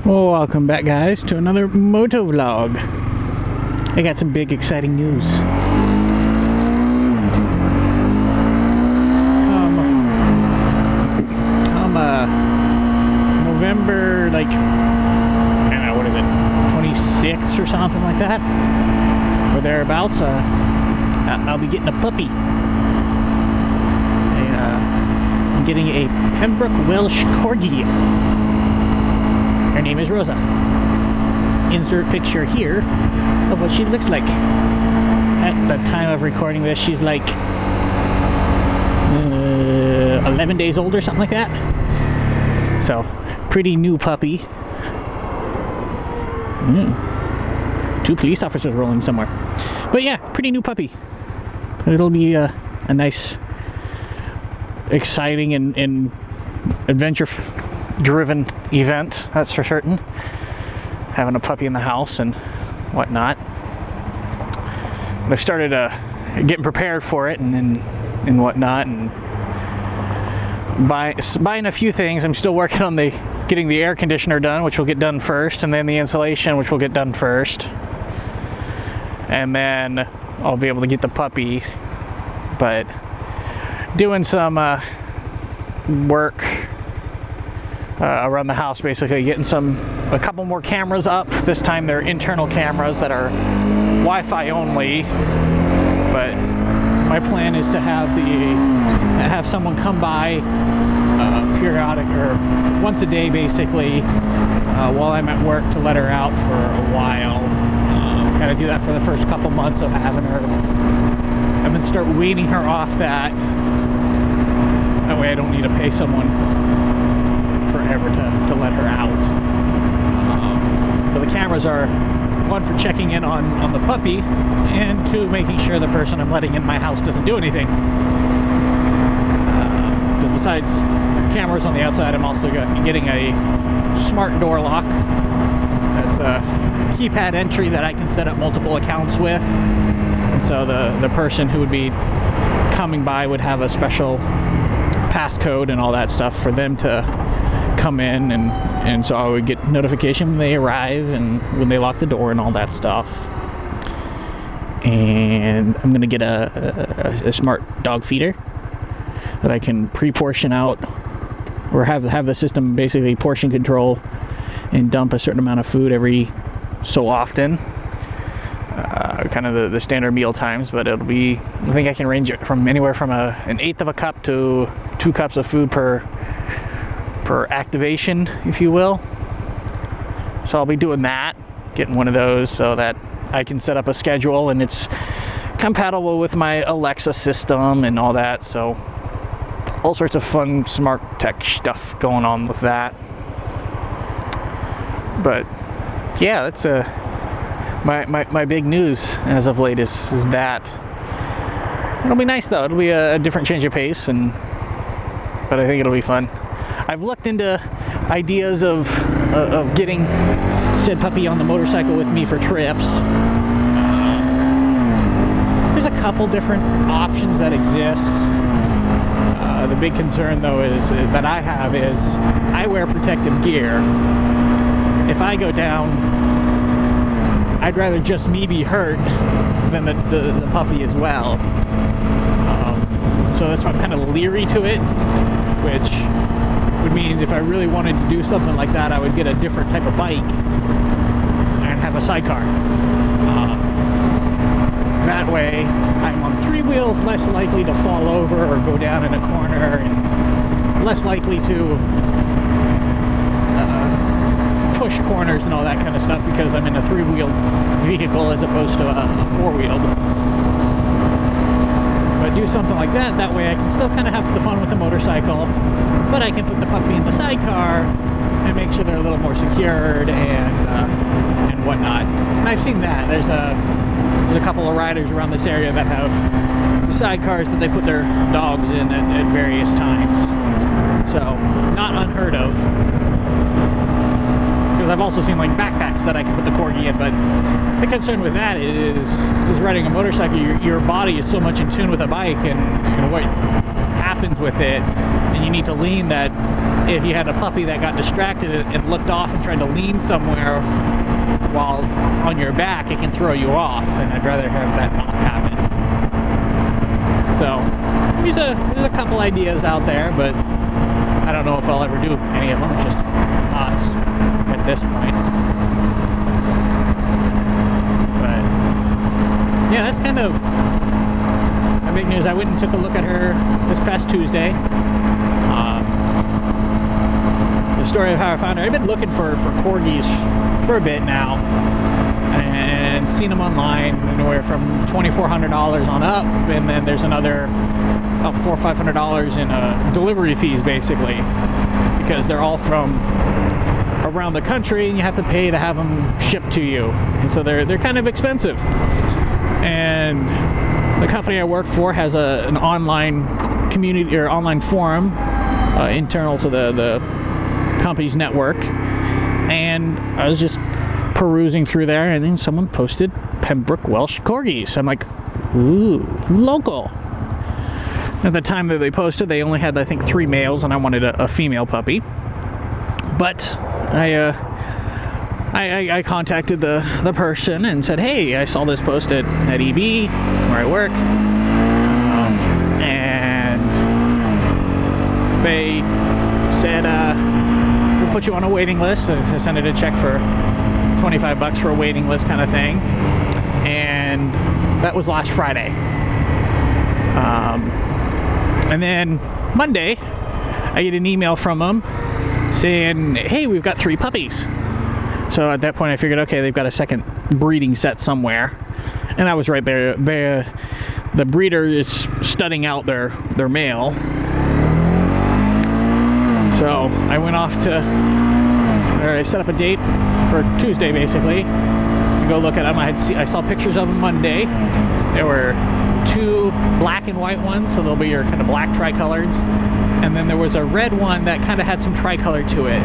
Well, welcome back, guys, to another moto vlog. I got some big exciting news. Come November, like, I don't know, what is it, 26th or something like that, or thereabouts, I'll be getting a puppy. I'm getting a Pembroke Welsh Corgi. Her name is Rosa. Insert picture here of what she looks like. At the time of recording this, she's like 11 days old or something like that. So, pretty new puppy. Two police officers rolling somewhere. But yeah, pretty new puppy. It'll be a nice, exciting and adventure-driven event, that's for certain. Having a puppy in the house and whatnot. But I've started getting prepared for it and whatnot, and buying a few things. I'm still working on getting the air conditioner done, which will get done first, and then the insulation, which will get done first, and then I'll be able to get the puppy. But doing some work around the house, basically getting a couple more cameras up. This time they're internal cameras that are Wi-Fi only, but my plan is to have someone come by periodic, or once a day basically, while I'm at work, to let her out for a while. Kind of do that for the first couple months of having her, and then start weaning her off that way I don't need to pay someone forever to let her out. But the cameras are, one, for checking in on the puppy, and two, making sure the person I'm letting in my house doesn't do anything. Besides cameras on the outside, I'm also getting a smart door lock. That's a keypad entry that I can set up multiple accounts with, and so the person who would be coming by would have a special passcode and all that stuff for them to come in, and so I would get notification when they arrive and when they lock the door and all that stuff. And I'm gonna get a smart dog feeder that I can pre-portion out, or have the system basically portion control and dump a certain amount of food every so often, kind of the standard meal times. But it'll be, I think I can range it from anywhere from an eighth of a cup to 2 cups of food per activation, if you will. So I'll be doing that, getting one of those so that I can set up a schedule, and it's compatible with my Alexa system and all that. So all sorts of fun smart tech stuff going on with that. But yeah, that's my big news as of late is that. It'll be nice though. It'll be a different change of pace, but I think it'll be fun. I've looked into ideas of getting said puppy on the motorcycle with me for trips. There's a couple different options that exist. The big concern though that I have is I wear protective gear. If I go down, I'd rather just me be hurt than the puppy as well. So that's why I'm kind of leery to it, which would mean if I really wanted to do something like that, I would get a different type of bike and have a sidecar. That way, I'm on 3 wheels, less likely to fall over or go down in a corner, and less likely to push corners and all that kind of stuff, because I'm in a 3-wheeled vehicle as opposed to a 4-wheeled. But do something like that, that way I can still kind of have the fun with the motorcycle, but I can put the puppy in the sidecar and make sure they're a little more secured and whatnot. And I've seen that. There's a couple of riders around this area that have sidecars that they put their dogs in at various times. So, not unheard of. Because I've also seen like backpacks that I can put the corgi in, but the concern with that is riding a motorcycle, your body is so much in tune with a bike and what happens with it, and you need to lean, that if you had a puppy that got distracted and looked off and tried to lean somewhere while on your back, it can throw you off, and I'd rather have that not happen. So there's a couple ideas out there, but I don't know if I'll ever do any of them. It's just thoughts at this point. But yeah, that's kind of my big news. I went and took a look at her this past Tuesday. The story of how I found her. I've been looking for corgis for a bit now, and seen them online anywhere from $2,400 on up, and then there's another about $400 or $500 in delivery fees, basically, because they're all from around the country and you have to pay to have them shipped to you, and so they're kind of expensive. And the company I work for has an online community or online forum internal to the company's network, and I was just perusing through there, and then someone posted Pembroke Welsh Corgis. I'm like, ooh, local. At the time that they posted, they only had, I think, 3 males, and I wanted a female puppy. But I contacted the person and said, hey, I saw this posted at EB where I work, and they said, we'll put you on a waiting list. I sent it a check for $25 for a waiting list kind of thing, and that was last Friday. And then Monday, I get an email from them saying, hey, we've got 3 puppies. So at that point I figured, okay, they've got a second breeding set somewhere, and I was right there. The breeder is studying out their male. So I went off I set up a date for Tuesday, basically, to go look at them. I saw pictures of them Monday. There were 2 black and white ones, so they'll be your kind of black tricolors, and then there was a red one that kind of had some tricolor to it,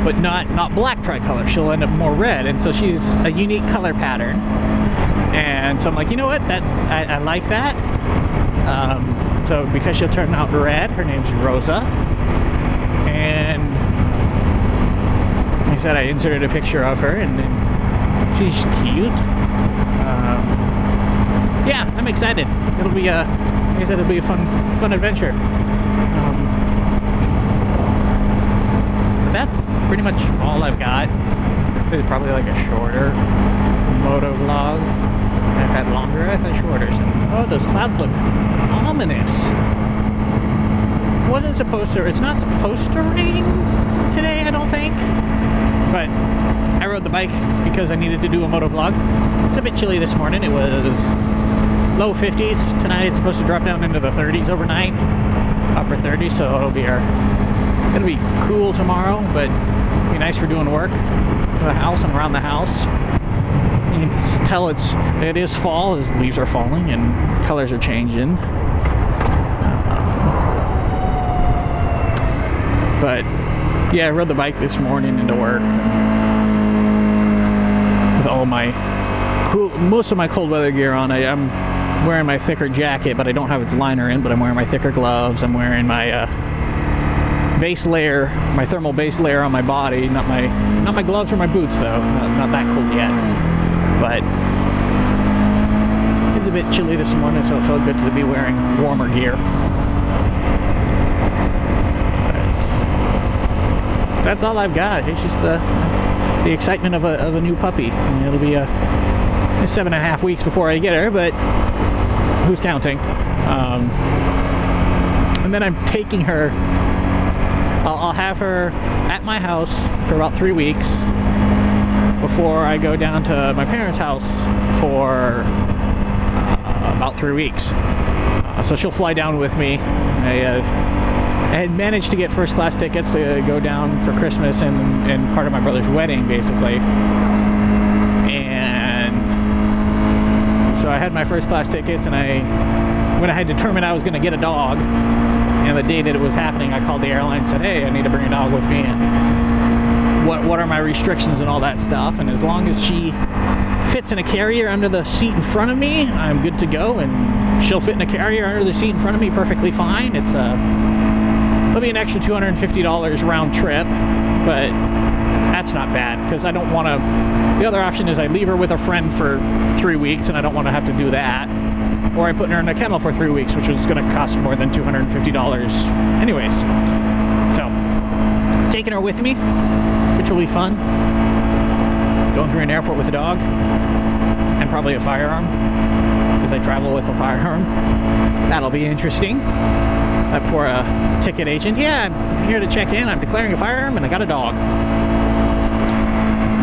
but not black tricolor. She'll end up more red, and so she's a unique color pattern. And so I'm like, you know what, I like that. So because she'll turn out red, her name's Rosa. And like I said, I inserted a picture of her, and she's cute. Yeah, I'm excited. It'll be like I said, it'll be a fun adventure. But that's pretty much all I've got. It's probably like a shorter moto vlog. I've had longer, I've had shorter. So, oh, those clouds look ominous. It's not supposed to rain today, I don't think. But I rode the bike because I needed to do a moto vlog. It was a bit chilly this morning. It was low 50s. Tonight it's supposed to drop down into the 30s overnight, upper 30s, so it'll be cool tomorrow, but it'll be nice for doing work in the house and around the house. You can tell it is fall as leaves are falling and colors are changing. But yeah, I rode the bike this morning into work with all my most of my cold weather gear on. I'm wearing my thicker jacket, but I don't have its liner in, but I'm wearing my thicker gloves. I'm wearing my base layer, my thermal base layer on my body. Not my gloves or my boots though. Not that cold yet. But it's a bit chilly this morning, so it felt good to be wearing warmer gear. That's all I've got. It's just the excitement of a new puppy. I mean, it'll be 7.5 weeks before I get her, but who's counting? And then I'm taking her. I'll have her at my house for about 3 weeks before I go down to my parents' house for about 3 weeks. So she'll fly down with me. I had managed to get first class tickets to go down for Christmas and part of my brother's wedding, basically. And so I had my first class tickets, and when I had determined I was going to get a dog, and the day that it was happening, I called the airline and said, hey, I need to bring a dog with me, and what are my restrictions and all that stuff. And as long as she fits in a carrier under the seat in front of me, I'm good to go, and she'll fit in a carrier under the seat in front of me perfectly fine. It's It'll be an extra $250 round trip, but that's not bad because I don't want to. The other option is I leave her with a friend for 3 weeks, and I don't want to have to do that. Or I put her in a kennel for 3 weeks, which is going to cost more than $250 anyways. So, taking her with me, which will be fun. Going through an airport with a dog, and probably a firearm, because I travel with a firearm. That'll be interesting. That poor ticket agent. Yeah, I'm here to check in. I'm declaring a firearm, and I got a dog.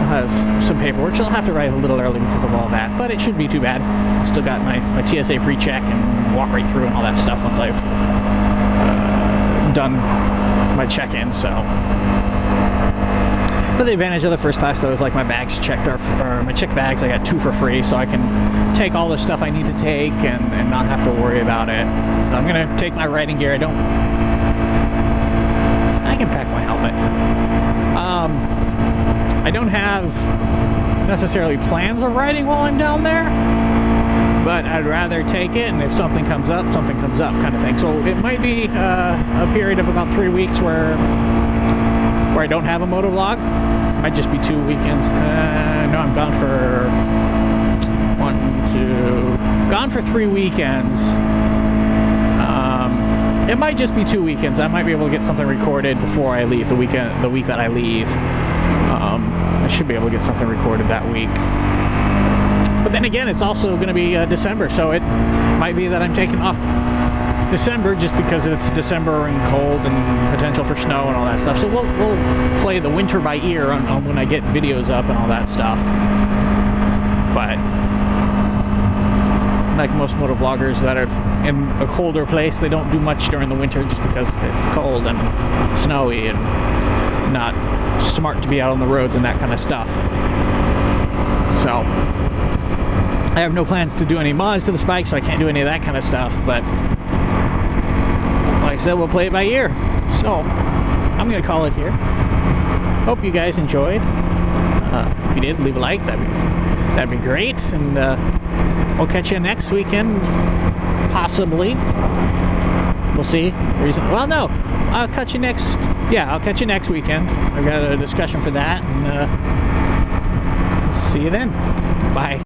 I'll have some paperwork. She'll have to arrive a little early because of all that, but it shouldn't be too bad. Still got my TSA pre-check and walk right through and all that stuff once I've done my check-in, so. But the advantage of the first class, though, is like my bags checked or my checked bags, I got 2 for free, so I can take all the stuff I need to take and not have to worry about it. So I'm gonna take my riding gear. I can pack my helmet. I don't have necessarily plans of riding while I'm down there, but I'd rather take it, and if something comes up kind of thing. So it might be a period of about 3 weeks where I don't have a motovlog. Might just be 2 weekends. No, I'm gone for gone for 3 weekends. It might just be 2 weekends. I might be able to get something recorded before I leave the week that I leave. I should be able to get something recorded that week. But then again, it's also going to be December, so it might be that I'm taking off December just because it's December and cold and potential for snow and all that stuff. So we'll play the winter by ear on when I get videos up and all that stuff. But like most motovloggers that are in a colder place, they don't do much during the winter just because it's cold and snowy and not smart to be out on the roads and that kind of stuff. So I have no plans to do any mods to the bike, so I can't do any of that kind of stuff, but like I said, we'll play it by ear. So I'm gonna call it here. Hope you guys enjoyed. If you did, leave a like. That'd be great, and we'll catch you next weekend, possibly. We'll see. Well, no, I'll catch you next. Yeah, I'll catch you next weekend. I've got a discussion for that, and see you then. Bye.